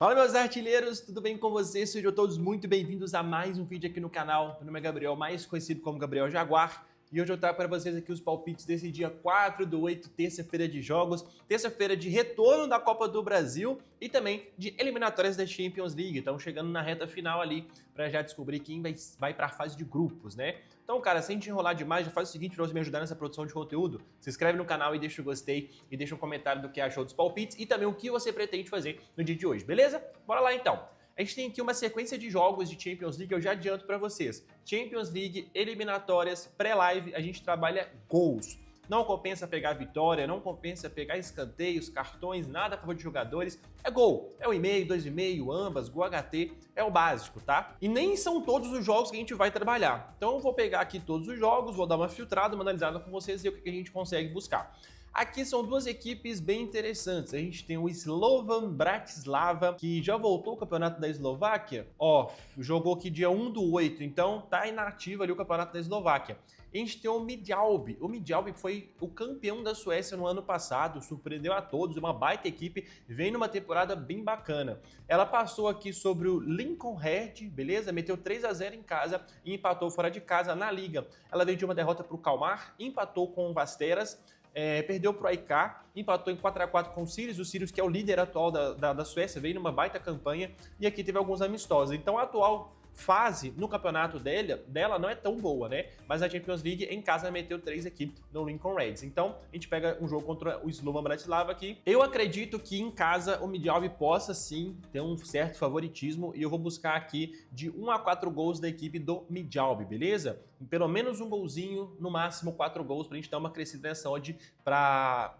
Fala, meus artilheiros, tudo bem com vocês? Sejam todos muito bem-vindos a mais um vídeo aqui no canal. Meu nome é Gabriel, mais conhecido como Gabriel Jaguar. E hoje eu trago para vocês aqui os palpites desse dia 4/8, terça-feira de jogos, terça-feira de retorno da Copa do Brasil e também de eliminatórias da Champions League. Estamos chegando na reta final ali para já descobrir quem vai para a fase de grupos, né? Então, cara, sem te enrolar demais, já faz o seguinte para você me ajudar nessa produção de conteúdo. Se inscreve no canal e deixa o gostei e deixa um comentário do que achou dos palpites e também o que você pretende fazer no dia de hoje, beleza? Bora lá então! A gente tem aqui uma sequência de jogos de Champions League, eu já adianto para vocês. Champions League, eliminatórias, pré-live, a gente trabalha gols. Não compensa pegar vitória, não compensa pegar escanteios, cartões, nada a favor de jogadores. É gol, é 1,5, 2,5, ambas, gol HT, é o básico, tá? E nem são todos os jogos que a gente vai trabalhar. Então eu vou pegar aqui todos os jogos, vou dar uma filtrada, uma analisada com vocês e ver o que a gente consegue buscar. Aqui são duas equipes bem interessantes. A gente tem o Slovan Bratislava, que já voltou ao campeonato da Eslováquia. Ó, jogou aqui dia 1/8, então tá inativo ali o campeonato da Eslováquia. A gente tem o Midtjylland. O Midtjylland foi o campeão da Suécia no ano passado, surpreendeu a todos, uma baita equipe, vem numa temporada bem bacana. Ela passou aqui sobre o Lincolnhead, beleza? Meteu 3-0 em casa e empatou fora de casa na Liga. Ela veio de uma derrota para o Kalmar, empatou com o Vasteras, perdeu para o AIK, empatou em 4-4 com o Sirius que é o líder atual da Suécia, veio numa baita campanha e aqui teve alguns amistosos. Então a atual fase no campeonato dela não é tão boa, né? Mas a Champions League em casa meteu 3 aqui no Lincoln Reds. Então a gente pega um jogo contra o Slovan Bratislava aqui. Eu acredito que em casa o Midtjylland possa sim ter um certo favoritismo e eu vou buscar aqui de 1-4 gols da equipe do Midtjylland, beleza? Pelo menos um golzinho, no máximo 4 gols pra gente dar uma crescida nessa odd pra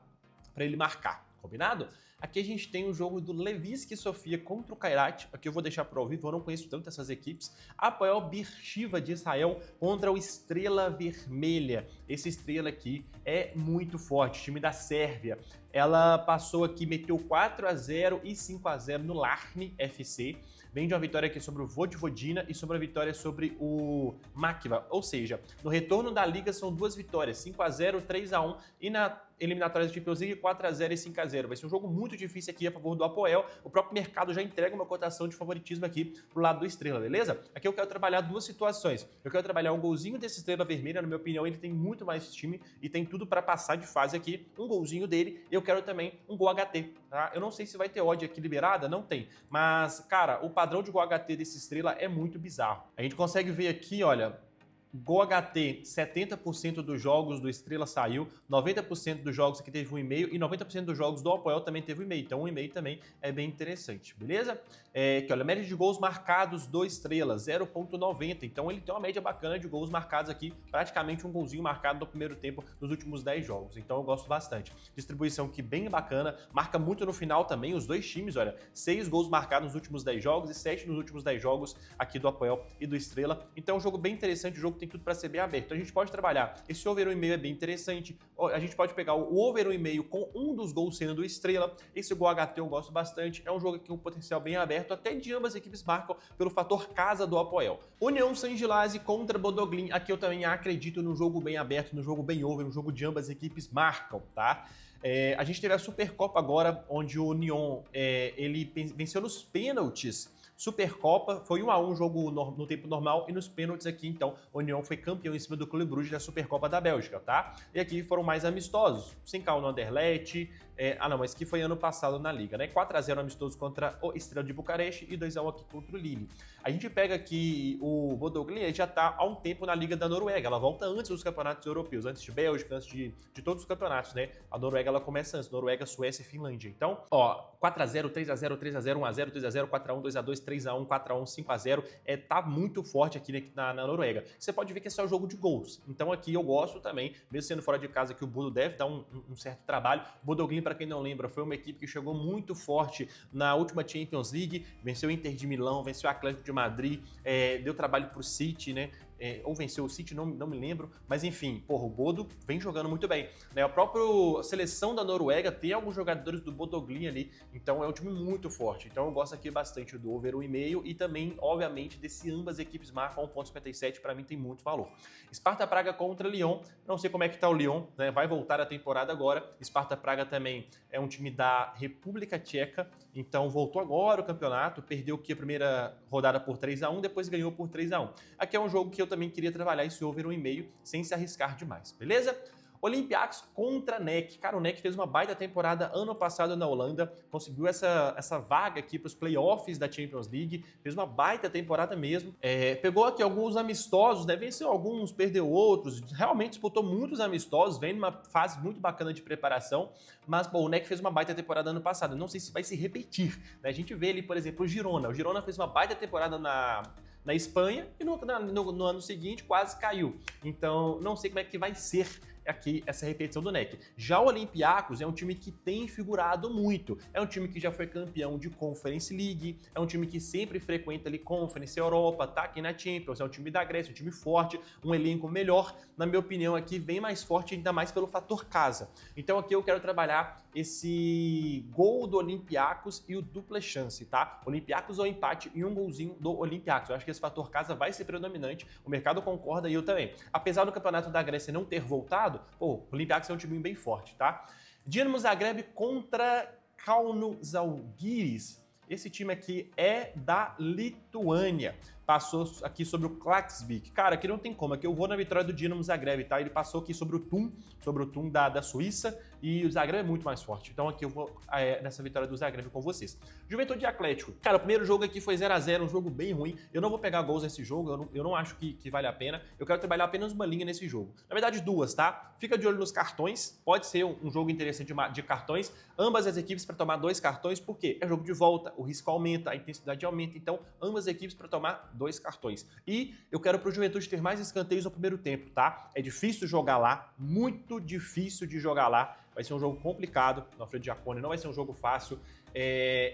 ele marcar. Combinado? Aqui a gente tem o jogo do Levski Sofia contra o Kairat. Aqui eu vou deixar para o vivo, eu não conheço tanto essas equipes. Apoel Beersheva de Israel contra o Estrela Vermelha. Esse Estrela aqui é muito forte, time da Sérvia. Ela passou aqui, meteu 4-0 e 5-0 no Larni FC. Vem de uma vitória aqui sobre o Vojvodina e sobre a vitória sobre o Makiva. Ou seja, no retorno da Liga são duas vitórias, 5-0, 3-1 e na eliminatória da Champions League 4-0 e 5-0. Vai ser um jogo muito difícil aqui a favor do Apoel. O próprio mercado já entrega uma cotação de favoritismo aqui pro lado do Estrela, beleza? Aqui eu quero trabalhar duas situações. Eu quero trabalhar um golzinho desse Estrela Vermelha, na minha opinião ele tem muito mais time e tem tudo para passar de fase aqui. Um golzinho dele, eu quero também um gol HT, tá? Eu não sei se vai ter odd aqui liberada, não tem. Mas, cara, o padrão de gol HT desse Estrela é muito bizarro. A gente consegue ver aqui, olha, Gol HT, 70% dos jogos do Estrela saiu, 90% dos jogos aqui teve 1,5 e 90% dos jogos do Apoel também teve 1,5. Então 1,5 também é bem interessante, beleza? Aqui, olha, média de gols marcados do Estrela, 0,90. Então ele tem uma média bacana de gols marcados aqui, praticamente um golzinho marcado no primeiro tempo nos últimos 10 jogos. Então eu gosto bastante. Distribuição aqui bem bacana, marca muito no final também, os dois times, olha, 6 gols marcados nos últimos 10 jogos e 7 nos últimos 10 jogos aqui do Apoel e do Estrela. Então é um jogo bem interessante, o jogo tem tudo para ser bem aberto. Então a gente pode trabalhar. Esse over 1,5 é bem interessante. A gente pode pegar o over 1,5 com um dos gols sendo do Estrela. Esse gol HT eu gosto bastante. É um jogo aqui com um potencial bem aberto. Até de ambas as equipes marcam pelo fator casa do Apoel. União Saint-Gilloise contra Bodø/Glimt. Aqui eu também acredito no jogo bem aberto, no jogo bem over, no jogo de ambas as equipes marcam, tá? A gente teve a Supercopa agora, onde o Union ele venceu nos pênaltis. Supercopa, foi 1-1 jogo no tempo normal e nos pênaltis aqui, então, o União foi campeão em cima do Clube Bruges da Supercopa da Bélgica, tá? E aqui foram mais amistosos, 5-1 no Anderlecht, mas que foi ano passado na Liga, né? 4-0 amistoso contra o Estrela de Bucareste e 2-1 aqui contra o Lille. A gente pega aqui o Bodø/Glimt, já tá há um tempo na Liga da Noruega, ela volta antes dos campeonatos europeus, antes de Bélgica, antes de todos os campeonatos, né? A Noruega, ela começa antes, Noruega, Suécia e Finlândia. Então, ó, 4-0, 3-0, 3-0, 1-0, 2-0, 4-1, 2-2, 3-1, 4-1, 5-0, tá muito forte aqui na Noruega. Você pode ver que é só jogo de gols. Então aqui eu gosto também, mesmo sendo fora de casa, que o Bodo deve dar um certo trabalho. Bodø/Glimt, para quem não lembra, foi uma equipe que chegou muito forte na última Champions League, venceu o Inter de Milão, venceu o Atlético de Madrid, deu trabalho pro City, né? ou venceu o City, não me lembro, mas enfim, porra, o Bodo vem jogando muito bem, né? A própria seleção da Noruega tem alguns jogadores do Bodoglin ali, então é um time muito forte. Então eu gosto aqui bastante do over 1,5 e também, obviamente, desse ambas equipes marcam 1,57, para mim tem muito valor. Sparta Praga contra Lyon, não sei como é que tá o Lyon, né? Vai voltar a temporada agora. Sparta Praga também é um time da República Tcheca, então voltou agora o campeonato, perdeu aqui a primeira rodada por 3-1, depois ganhou por 3-1. Aqui é um jogo que eu também queria trabalhar esse over 1,5 sem se arriscar demais, beleza? Olympiacos contra NEC. Cara, o NEC fez uma baita temporada ano passado na Holanda, conseguiu essa vaga aqui para os playoffs da Champions League, fez uma baita temporada mesmo. Pegou aqui alguns amistosos, né? Venceu alguns, perdeu outros, realmente disputou muitos amistosos, vem numa fase muito bacana de preparação, mas bom, o NEC fez uma baita temporada ano passado, não sei se vai se repetir, né? A gente vê ali, por exemplo, o Girona fez uma baita temporada na Espanha e no ano seguinte quase caiu. Então, não sei como é que vai ser aqui essa repetição do NEC. Já o Olympiacos é um time que tem figurado muito. É um time que já foi campeão de Conference League, é um time que sempre frequenta ali Conference Europa, tá aqui na Champions, é um time da Grécia, um time forte, um elenco melhor. Na minha opinião aqui, bem mais forte, ainda mais pelo fator casa. Então aqui eu quero trabalhar esse gol do Olympiacos e o dupla chance, tá? Olympiacos ou empate e um golzinho do Olympiacos. Eu acho que esse fator casa vai ser predominante, o mercado concorda e eu também. Apesar do campeonato da Grécia não ter voltado, o Olympiacos é um time bem forte, tá? Dinamo Zagreb contra Kauno Žalgiris. Esse time aqui é da Lituânia. Passou aqui sobre o Klaksvik. Cara, aqui não tem como. Aqui eu vou na vitória do Dinamo Zagreb, tá? Ele passou aqui sobre o Thun da Suíça, e o Zagreb é muito mais forte. Então aqui eu vou nessa vitória do Zagreb com vocês. Juventude Atlético. Cara, o primeiro jogo aqui foi 0-0, um jogo bem ruim. Eu não vou pegar gols nesse jogo, eu não acho que vale a pena. Eu quero trabalhar apenas uma linha nesse jogo. Na verdade, duas, tá? Fica de olho nos cartões. Pode ser um jogo interessante de cartões. Ambas as equipes para tomar 2 cartões, porque é jogo de volta, o risco aumenta, a intensidade aumenta. Então, ambas as equipes para tomar 2 cartões. E eu quero pro Juventude ter mais escanteios no primeiro tempo, tá? É difícil jogar lá, muito difícil de jogar lá. Vai ser um jogo complicado, no Alfredo Jaconi, não vai ser um jogo fácil.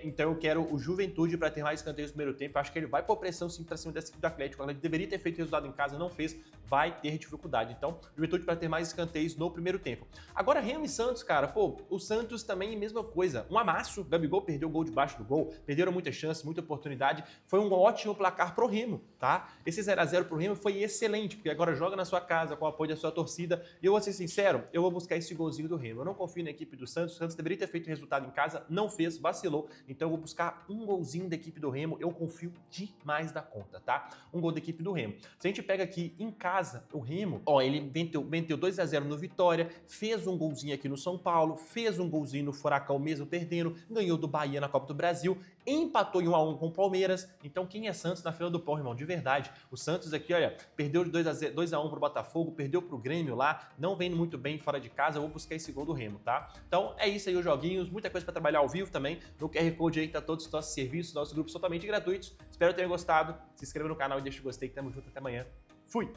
Então eu quero o Juventude para ter mais escanteios no primeiro tempo. Eu acho que ele vai pôr pressão sim para cima desse equipe do Atlético. Ele deveria ter feito resultado em casa, não fez, vai ter dificuldade. Então, Juventude para ter mais escanteios no primeiro tempo. Agora, Remo e Santos, cara, pô, o Santos também mesma coisa. Um amasso, Gabigol perdeu o gol debaixo do gol, perderam muita chance, muita oportunidade. Foi um ótimo placar pro Remo, tá? Esse 0-0 pro Remo foi excelente, porque agora joga na sua casa, com o apoio da sua torcida. E eu vou ser sincero, eu vou buscar esse golzinho do Remo. Eu não confio na equipe do Santos. O Santos deveria ter feito resultado em casa, não fez, vacilou. Então eu vou buscar um golzinho da equipe do Remo. Eu confio demais da conta, tá? Um gol da equipe do Remo. Se a gente pega aqui em casa, o Remo, ó, ele meteu 2-0 no Vitória, fez um golzinho aqui no São Paulo, fez um golzinho no Furacão mesmo perdendo, ganhou do Bahia na Copa do Brasil, empatou em 1-1 com o Palmeiras. Então quem é Santos na fila do pão, irmão? De verdade. O Santos aqui, olha, perdeu de 2-1 pro Botafogo, perdeu pro Grêmio lá, não vem muito bem fora de casa. Eu vou buscar esse gol do Remo, tá? Então é isso aí os joguinhos, muita coisa para trabalhar ao vivo também. No QR Code aí tá todos os nossos serviços, nossos grupos totalmente gratuitos. Espero que tenham gostado. Se inscreva no canal e deixa o gostei. Tamo junto, até amanhã. Fui!